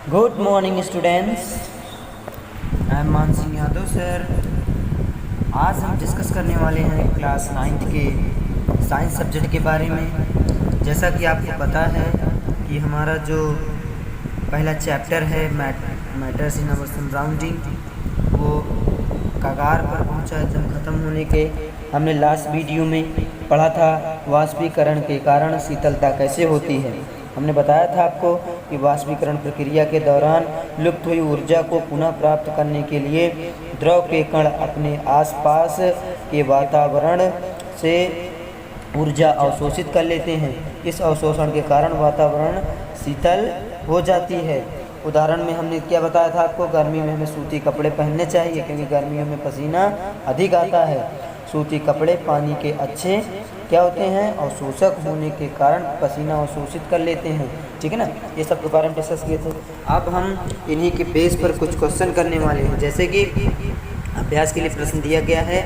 Good morning students, I am मान Singh Yadav sir. आज हम डिस्कस करने वाले हैं क्लास 9th के साइंस सब्जेक्ट के बारे में। जैसा कि आपको पता है कि हमारा जो पहला चैप्टर है मैटर्स इन आवर सराउंडिंग, वो कगार पर पहुंचा, एकदम ख़त्म होने के। हमने लास्ट वीडियो में पढ़ा था वाष्पीकरण के कारण शीतलता कैसे होती है। हमने बताया था आपको कि वाष्पीकरण प्रक्रिया के दौरान लुप्त हुई ऊर्जा को पुनः प्राप्त करने के लिए द्रव के कण अपने आसपास के वातावरण से ऊर्जा अवशोषित कर लेते हैं। इस अवशोषण के कारण वातावरण शीतल हो जाती है। उदाहरण में हमने क्या बताया था आपको, गर्मी में हमें सूती कपड़े पहनने चाहिए क्योंकि गर्मियों में पसीना अधिक आता है। सूती कपड़े पानी के अच्छे क्या होते हैं, अवशोषक होने के कारण पसीना अवशोषित कर लेते हैं। ठीक है ना, ये सब के बारे में डिस्कस किए थे। अब हम इन्हीं के बेस पर कुछ क्वेश्चन करने वाले हैं। जैसे कि अभ्यास के लिए प्रश्न दिया गया है,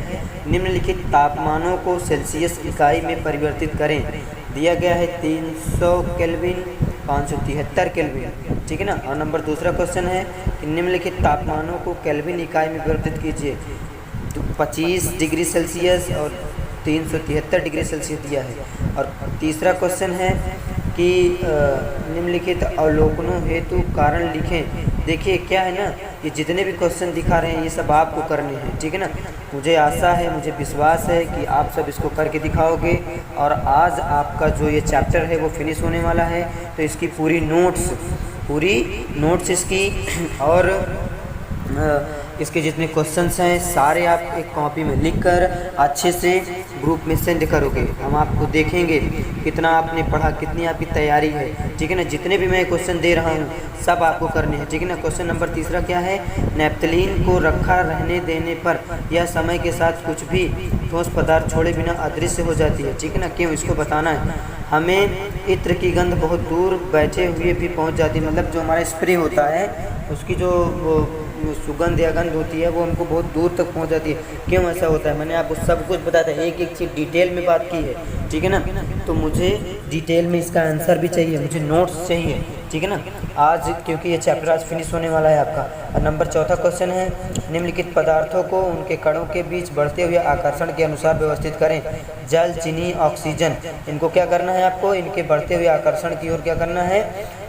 निम्नलिखित तापमानों को सेल्सियस इकाई में परिवर्तित करें। दिया गया है 300 केल्विन, 573 केल्विन। ठीक है ना। और नंबर दूसरा क्वेश्चन है कि निम्नलिखित तापमानों को केल्विन इकाई में परिवर्तित कीजिए। 25 डिग्री सेल्सियस और 373 डिग्री सेल्सियस दिया है। और तीसरा क्वेश्चन है कि निम्नलिखित अवलोकनों हेतु कारण लिखें। देखिए क्या है ना, ये जितने भी क्वेश्चन दिखा रहे हैं ये सब आपको करने हैं। ठीक है ना। मुझे आशा है, मुझे विश्वास है कि आप सब इसको करके दिखाओगे। और आज आपका जो ये चैप्टर है वो फिनिश होने वाला है, तो इसकी पूरी नोट्स इसकी और इसके जितने क्वेश्चंस हैं सारे आप एक कॉपी में लिखकर अच्छे से ग्रुप में सेंड करोगे। हम आपको देखेंगे कितना आपने पढ़ा, कितनी आपकी तैयारी है। ठीक है ना। जितने भी मैं क्वेश्चन दे रहा हूँ सब आपको करने हैं। ठीक है ना। क्वेश्चन नंबर तीसरा क्या है, नैप्थलीन को रखा रहने देने पर यह समय के साथ कुछ भी ठोस पदार्थ छोड़े बिना अदृश्य हो जाती है। ठीक है ना। क्यों, इसको बताना है हमें। इत्र की गंध बहुत दूर बैठे हुए भी पहुँच जाती है, मतलब जो हमारा स्प्रे होता है उसकी जो सुगंध या गंध होती है वो हमको बहुत दूर तक पहुंच जाती है। क्यों ऐसा होता है, मैंने आपको सब कुछ बताया था, एक एक चीज़ डिटेल में बात की है। ठीक है ना। तो मुझे डिटेल में इसका आंसर भी चाहिए, मुझे नोट्स चाहिए। ठीक है ना। आज क्योंकि ये चैप्टर आज फिनिश होने वाला है आपका। और नंबर चौथा क्वेश्चन है, निम्नलिखित पदार्थों को उनके कणों के बीच बढ़ते हुए आकर्षण के अनुसार व्यवस्थित करें। जल, चीनी, ऑक्सीजन, इनको क्या करना है आपको, इनके बढ़ते हुए आकर्षण की ओर क्या करना है,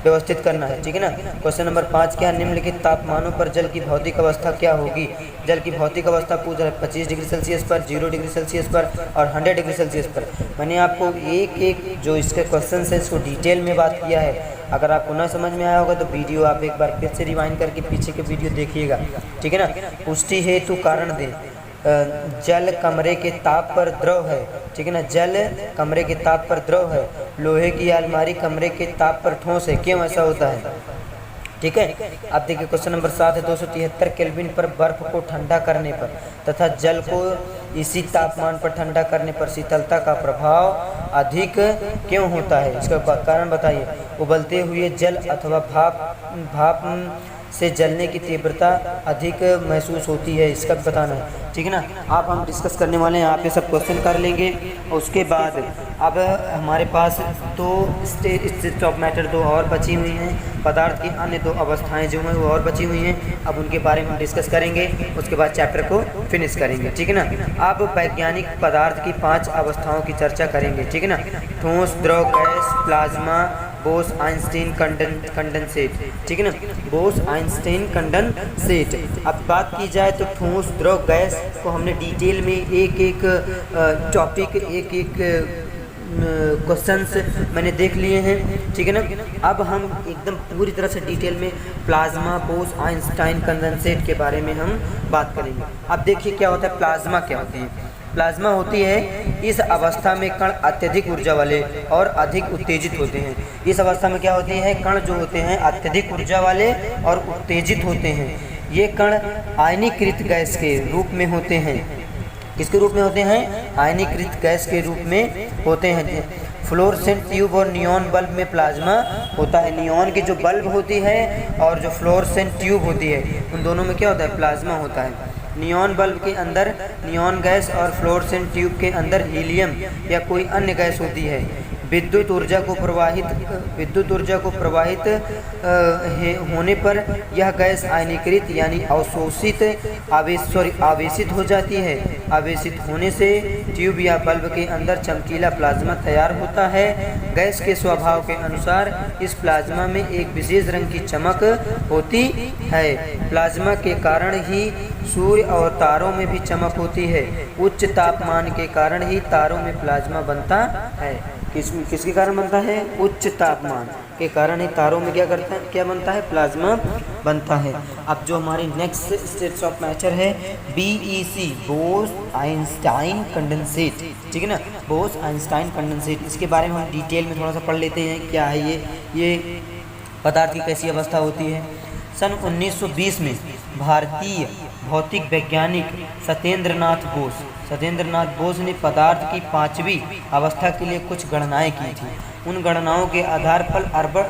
व्यवस्थित करना है। ठीक है ना। क्वेश्चन नंबर 5 क्या है, निम्नलिखित तापमानों पर जल की भौतिक अवस्था क्या होगी। जल की भौतिक अवस्था पूछ रहा है 25 डिग्री सेल्सियस पर, 0 डिग्री सेल्सियस पर और 100 डिग्री सेल्सियस पर। मैंने आपको एक एक जो इसके क्वेश्चन है इसको डिटेल में बात किया है। अगर आपको ना समझ में आया होगा तो वीडियो आप एक बार फिर से रिवाइंड करके पीछे के वीडियो देखिएगा। ठीक है ना। पुष्टि हेतु कारण दें। जल कमरे के ताप पर द्रव है। ठीक है ना। जल कमरे के ताप पर द्रव है। लोहे की अलमारी कमरे के ताप पर ठोस है। क्यों ऐसा होता है। ठीक है। अब देखिए क्वेश्चन नंबर 7 है, 273 केल्विन पर बर्फ को ठंडा करने पर तथा जल को इसी तापमान पर ठंडा करने पर शीतलता का प्रभाव अधिक क्यों होता है, इसका कारण बताइए। उबलते हुए जल अथवा भाप से जलने की तीव्रता अधिक महसूस होती है, इसका भी बताना है। ठीक है ना। आप हम डिस्कस करने वाले हैं, आप ये सब क्वेश्चन कर लेंगे। उसके बाद अब हमारे पास दो स्टेट ऑफ मैटर दो और बची हुई हैं, पदार्थ की अन्य दो अवस्थाएं जो हैं वो और बची हुई हैं। अब उनके बारे में हम डिस्कस करेंगे, उसके बाद चैप्टर को फिनिश करेंगे। ठीक है ना। अब वैज्ञानिक पदार्थ की 5 अवस्थाओं की चर्चा करेंगे। ठीक है ना। ठोस, द्रव, gas, plasma, Bose Einstein condensate. ठीक है ना। Bose Einstein condensate. अब बात की जाए तो ठोस, द्रव, गैस को हमने डिटेल में एक एक टॉपिक, एक एक क्वेश्चंस मैंने देख लिए हैं। ठीक है ना। अब हम एकदम पूरी तरह से डिटेल में प्लाज्मा, बोस आइंस्टाइन कंडेंसेट के बारे में हम बात करेंगे। अब देखिए क्या होता है, प्लाज्मा क्या होती है। प्लाज्मा होती है, इस अवस्था में कण अत्यधिक ऊर्जा वाले और अधिक उत्तेजित होते हैं। इस अवस्था में क्या होती है, कण जो होते हैं अत्यधिक ऊर्जा वाले और उत्तेजित होते हैं। ये कण आयनीकृत गैस के रूप में होते हैं। किसके रूप में होते हैं, आयनीकृत गैस के रूप में होते हैं। फ्लोरोसेंट ट्यूब और नियॉन बल्ब में प्लाज्मा होता है। नियॉन की जो बल्ब होती है और जो फ्लोरोसेंट ट्यूब होती है उन दोनों में क्या होता है, प्लाज्मा होता है। नियॉन बल्ब के अंदर नियॉन गैस और फ्लोरोसेंट ट्यूब के अंदर हीलियम या कोई अन्य गैस होती है। विद्युत ऊर्जा को प्रवाहित होने पर यह गैस आयनीकृत यानी अवशोषित आवेशित हो जाती है। आवेशित होने से ट्यूब या बल्ब के अंदर चमकीला प्लाज्मा तैयार होता है। गैस के स्वभाव के अनुसार इस प्लाज्मा में एक विशेष रंग की चमक होती है। प्लाज्मा के कारण ही सूर्य और तारों में भी चमक होती है। उच्च तापमान के कारण ही तारों में प्लाज्मा बनता है। किसके कारण बनता है? उच्च तापमान के कारण ही तारों में क्या बनता है? प्लाज्मा बनता है। अब जो हमारी नेक्स्ट स्टेट्स ऑफ मैटर है BEC, बोस आइंस्टाइन कंडेंसेट, ठीक है ना, बोस आइंस्टाइन कंडेंसेट। इसके बारे में हम डिटेल में थोड़ा सा पढ़ लेते हैं। क्या है ये पदार्थ की कैसी अवस्था होती है। सन 1920 में भारतीय भौतिक वैज्ञानिक सत्येंद्र नाथ बोस ने पदार्थ की 5वीं अवस्था के लिए कुछ गणनाएं की थी। उन गणनाओं के आधार पर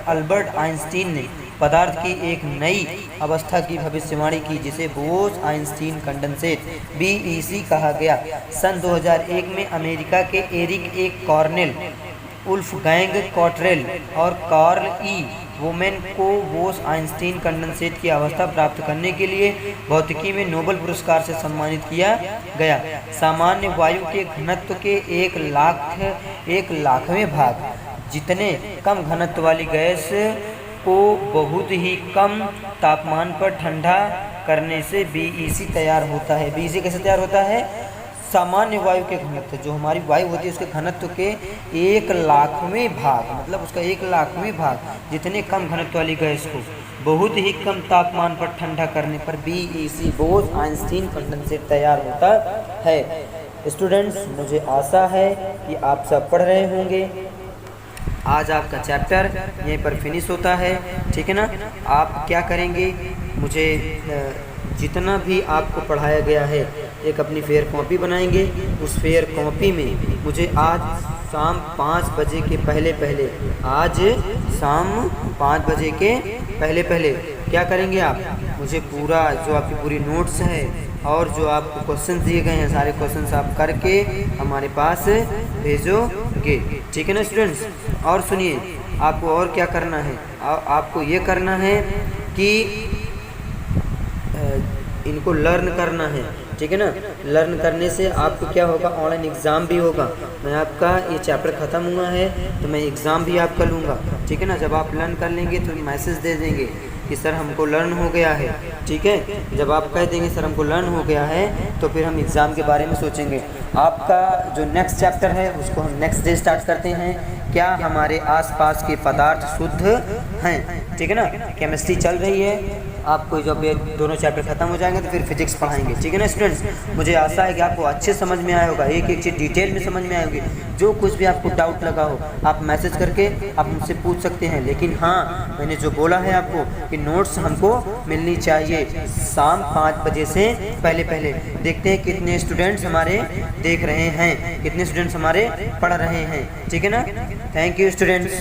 अल्बर्ट आइंस्टीन ने पदार्थ की एक नई अवस्था की भविष्यवाणी की, जिसे बोस आइंस्टीन कंडेंसेट BEC कहा गया। सन 2001 में अमेरिका के एरिक ए कॉर्नेल, वुल्फगैंग कॉटरेल और कार्ल ई वोमेन को बोस आइंस्टीन कंडेंसेट की अवस्था प्राप्त करने के लिए भौतिकी में नोबेल पुरस्कार से सम्मानित किया गया। सामान्य वायु के घनत्व के 1,00,000वें भाग जितने कम घनत्व वाली गैस को बहुत ही कम तापमान पर ठंडा करने से BEC तैयार होता है। BEC कैसे तैयार होता है? सामान्य वायु के घनत्व, जो हमारी वायु होती है उसके घनत्व के 1,00,000वें भाग, मतलब उसका 1,00,000वें भाग जितने कम घनत्व वाली गैस को बहुत ही कम तापमान पर ठंडा करने पर BEC, बोस आइंस्टीन कंडेंसेट तैयार होता है। स्टूडेंट्स, मुझे आशा है कि आप सब पढ़ रहे होंगे। आज आपका चैप्टर यहीं पर फिनिश होता है, ठीक है ना। आप क्या करेंगे, मुझे जितना भी आपको पढ़ाया गया है एक अपनी फेयर कॉपी बनाएंगे। उस फेयर कॉपी में मुझे आज शाम 5 बजे के पहले क्या करेंगे आप, मुझे पूरा जो आपकी पूरी नोट्स है और जो आपको क्वेश्चन दिए गए हैं सारे क्वेश्चन आप करके हमारे पास भेजोगे, ठीक है ना स्टूडेंट्स। और सुनिए, आपको और क्या करना है, आपको ये करना है कि इनको लर्न करना है, ठीक है ना। लर्न करने से आपको क्या होगा, ऑनलाइन एग्ज़ाम भी होगा। मैं आपका ये चैप्टर ख़त्म हुआ है तो मैं एग्ज़ाम भी आपका लूँगा, ठीक है ना। जब आप लर्न कर लेंगे तो मैसेज दे देंगे कि सर हमको लर्न हो गया है, ठीक है। जब आप कह देंगे सर हमको लर्न हो गया है तो फिर हम एग्ज़ाम के बारे में सोचेंगे। आपका जो नेक्स्ट चैप्टर है उसको हम नेक्स्ट डे स्टार्ट करते हैं। क्या हमारे आसपास के पदार्थ शुद्ध हैं, ठीक है ना। केमिस्ट्री चल रही है, आपको जब ये दोनों चैप्टर खत्म हो जाएंगे तो फिर फिजिक्स पढ़ाएंगे, ठीक है ना स्टूडेंट्स। मुझे आशा है कि आपको अच्छे समझ में आया होगा, एक एक चीज़ डिटेल में समझ में आई होगी। जो कुछ भी आपको डाउट लगा हो आप मैसेज करके आप मुझसे पूछ सकते हैं। लेकिन हाँ, मैंने जो बोला है आपको कि नोट्स हमको मिलनी चाहिए शाम 5 बजे से पहले। देखते हैं कितने स्टूडेंट्स हमारे देख रहे हैं, कितने स्टूडेंट्स हमारे पढ़ रहे हैं, ठीक है ना। Thank you students.